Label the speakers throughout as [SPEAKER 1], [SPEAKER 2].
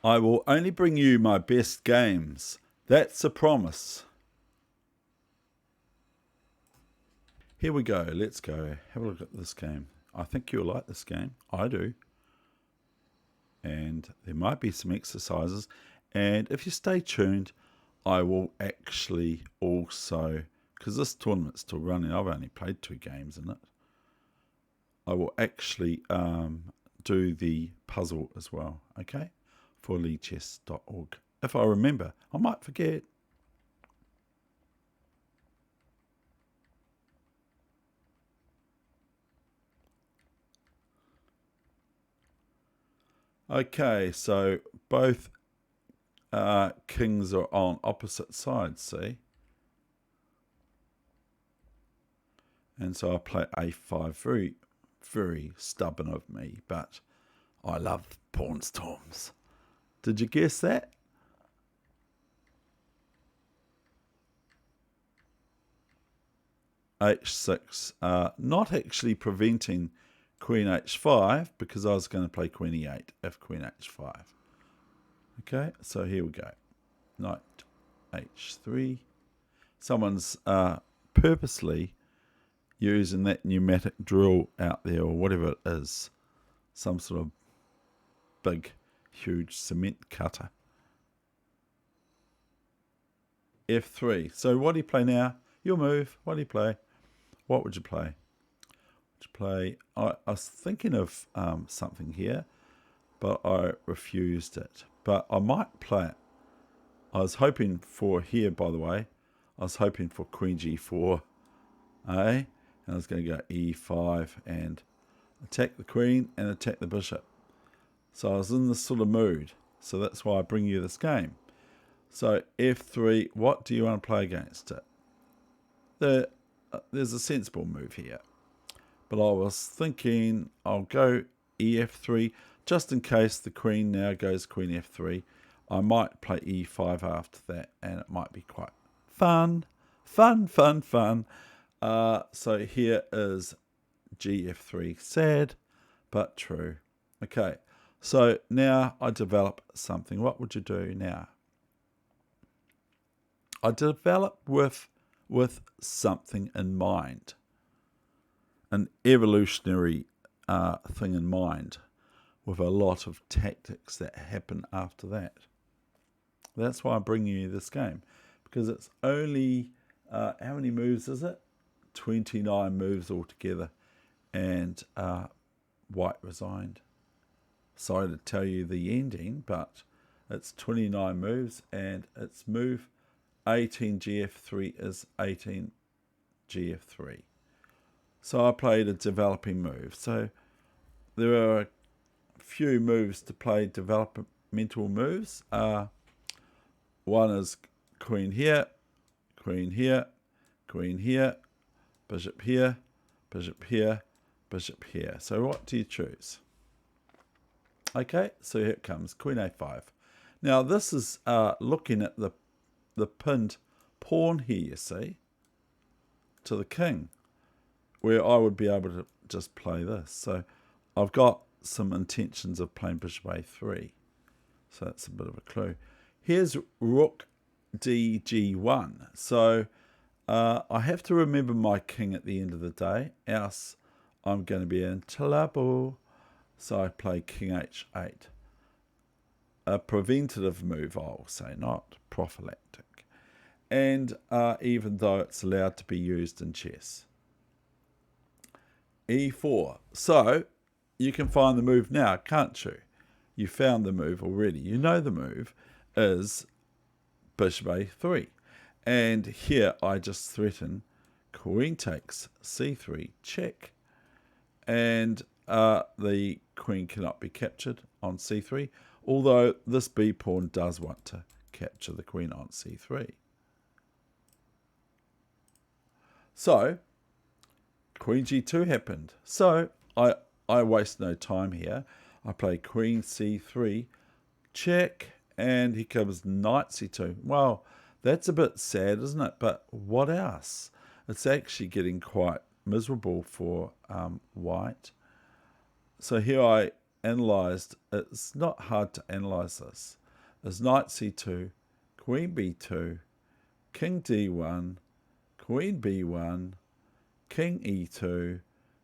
[SPEAKER 1] I will only bring you my best games. That's a promise. Here we go. Let's go. Have a look at this game. I think you'll like this game. I do. And there might be some exercises. And if you stay tuned, I will actually also, because this tournament's still running, I've only played 2 games in it. I will actually do the puzzle as well, okay? For leechess.org. If I remember, I might forget. Okay, so both kings are on opposite sides, see? And so I play a5, very, very stubborn of me, but I love pawn storms. Did you guess that? h6, not actually preventing queen h5 because I was going to play queen e8 if queen h5. Okay, so here we go. Knight h3. Someone's purposely using that pneumatic drill out there or whatever it is. Some sort of big, huge cement cutter. f3. So what do you play now? Your move. What do you play? What would you play? I was thinking of something here, but I refused it. But I might play it. I was hoping for here, by the way. I was hoping for queen g4, and I was going to go e5 and attack the queen and attack the bishop. So I was in this sort of mood. So that's why I bring you this game. So f3, what do you want to play against it? There's a sensible move here. But I was thinking I'll go ef3 just in case the queen now goes queen f3. I might play e5 after that and it might be quite fun. So here is gf3. Sad, but true. Okay, so now I develop something. What would you do now? I develop with something in mind. An evolutionary thing in mind with a lot of tactics that happen after that. That's why I'm bringing you this game, because it's only, how many moves is it? 29 moves altogether, and white resigned. Sorry to tell you the ending, but it's 29 moves, and its move 18 gf3 is 18 gf3. So I played a developing move. So there are a few moves to play developmental moves. One is queen here, queen here, queen here, bishop here, bishop here, bishop here. So what do you choose? Okay, so here it comes, queen a5. Now this is looking at the pinned pawn here, you see, to the king, where I would be able to just play this. So I've got some intentions of playing bishop a3. So that's a bit of a clue. Here's rook dg1. So I have to remember my king at the end of the day, else I'm going to be in trouble. So I play king h8. A preventative move, I'll say, not prophylactic. And even though it's allowed to be used in chess. e4. So you can find the move now, can't you? You found the move already. You know the move is bishop a3. And here I just threaten queen takes c3, check. And the queen cannot be captured on c3, although this b pawn does want to capture the queen on c3. So queen g2 happened. So I waste no time here. I play queen c3, check, and here comes knight c2. Well, that's a bit sad, isn't it? But what else? It's actually getting quite miserable for white. So here I analysed, it's not hard to analyse this, is knight c2, queen b2, king d1, queen b1, king e2,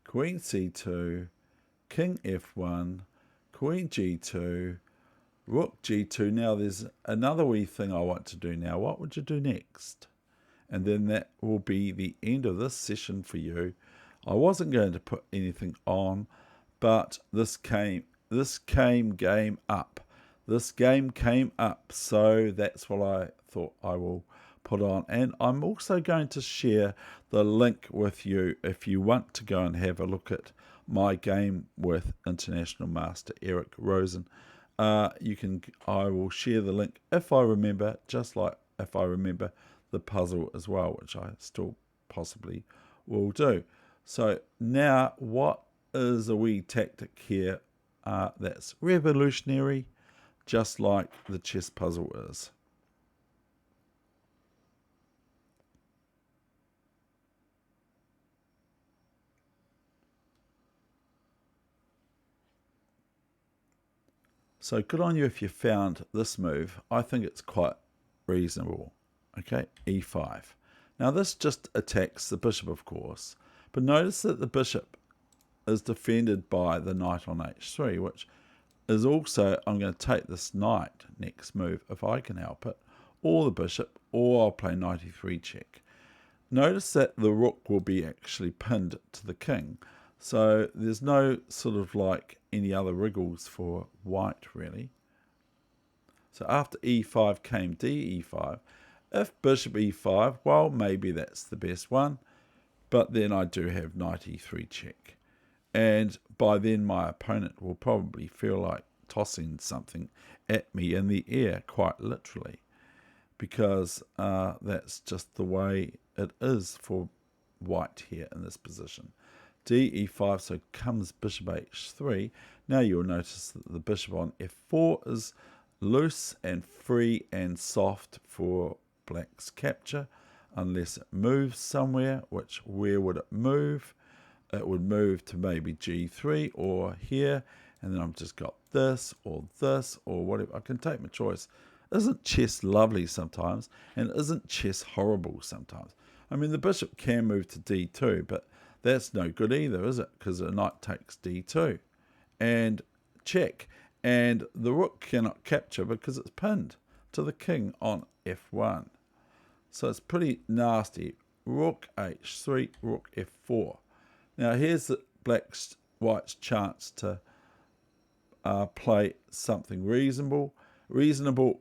[SPEAKER 1] queen c2, king f1, queen g2, rook g2. Now there's another wee thing I want to do now. What would you do next? And then that will be the end of this session for you. I wasn't going to put anything on, but this game up. This game came up, so that's what I thought I will put on. And I'm also going to share the link with you if you want to go and have a look at my game with International Master Eric Rosen. I will share the link if I remember, just like if I remember the puzzle as well, which I still possibly will do. So now, what is a wee tactic here that's revolutionary, just like the chess puzzle is? So good on you if you found this move. I think it's quite reasonable. Okay, e5. Now this just attacks the bishop, of course, but notice that the bishop is defended by the knight on h3, which is also, I'm going to take this knight next move if I can help it, or the bishop, or I'll play knight e3 check. Notice that the rook will be actually pinned to the king, so there's no sort of like any other wriggles for white really. So after e5 came d e5. If bishop e5, well, maybe that's the best one, but then I do have knight e3 check. And by then my opponent will probably feel like tossing something at me in the air, quite literally, because that's just the way it is for white here in this position. d e5, so comes bishop h3. Now you'll notice that the bishop on f4 is loose and free and soft for black's capture, unless it moves somewhere, which where would it move? It would move to maybe g3 or here, and then I've just got this or whatever. I can take my choice. Isn't chess lovely sometimes? And isn't chess horrible sometimes? I mean, the bishop can move to d2, but that's no good either, is it? Because the knight takes d2 and check. And the rook cannot capture because it's pinned to the king on f1. So it's pretty nasty. Rook h3, rook f4. Now here's the white's chance to play something reasonable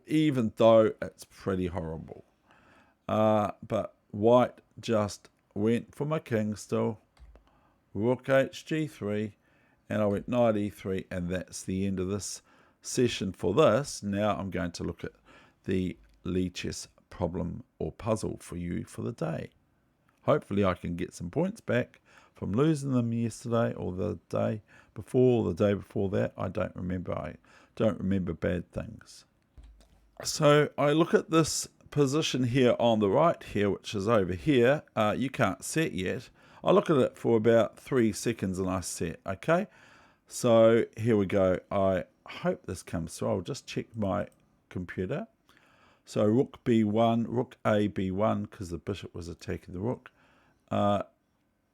[SPEAKER 1] even though it's pretty horrible. But white just went for my king still. Rook hg3, and I went knight e3, and that's the end of this session for this. Now I'm going to look at the Lichess problem or puzzle for you for the day. Hopefully I can get some points back from losing them yesterday or the day before or the day before that. I don't remember. I don't remember bad things. So I look at this position here on the right here, which is over here. You can't set yet. I look at it for about 3 seconds and I set. Okay, so here we go. I hope this comes through. I'll just check my computer. So rook b1, rook a b1, because the bishop was attacking the rook,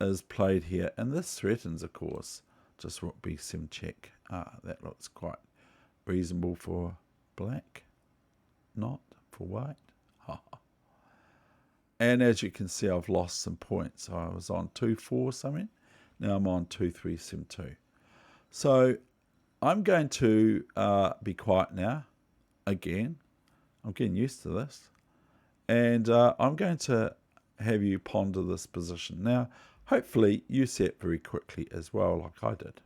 [SPEAKER 1] is played here. And this threatens, of course, just rook b7 check. That looks quite reasonable for black, not for white. And as you can see, I've lost some points. I was on 2-4 something. Now I'm on 2-3-7-2. So I'm going to be quiet now. Again, I'm getting used to this. And I'm going to have you ponder this position. Now, hopefully you set very quickly as well, like I did.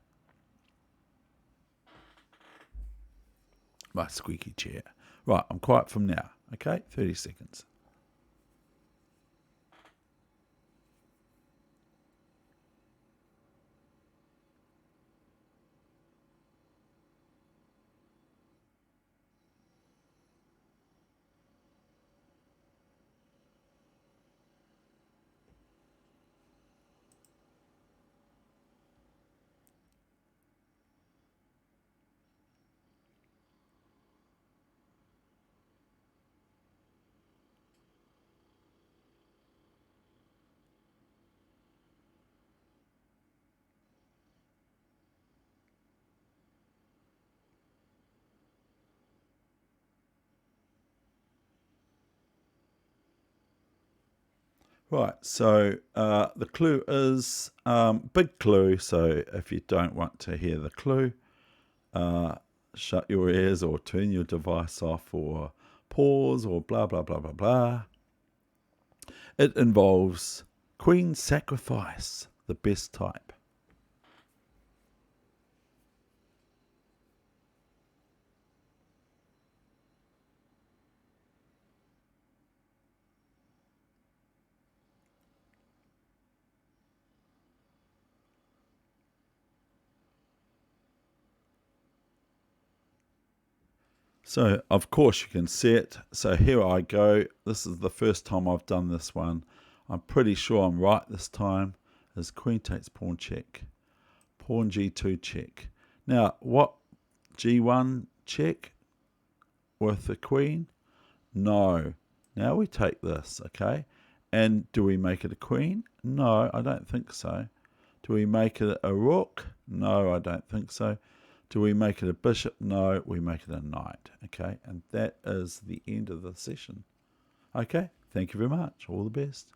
[SPEAKER 1] My squeaky chair. Right, I'm quiet from now. Okay, 30 seconds. Right, so the clue is big clue. So if you don't want to hear the clue, shut your ears or turn your device off or pause or blah, blah, blah, blah, blah. It involves queen sacrifice, the best type. So, of course, you can see it. So here I go. This is the first time I've done this one. I'm pretty sure I'm right this time. As queen takes pawn check. Pawn g2 check. Now, what? G1 check with the queen? No. Now we take this, okay? And do we make it a queen? No, I don't think so. Do we make it a rook? No, I don't think so. Do we make it a bishop? No, we make it a knight. Okay, and that is the end of the session. Okay, thank you very much. All the best.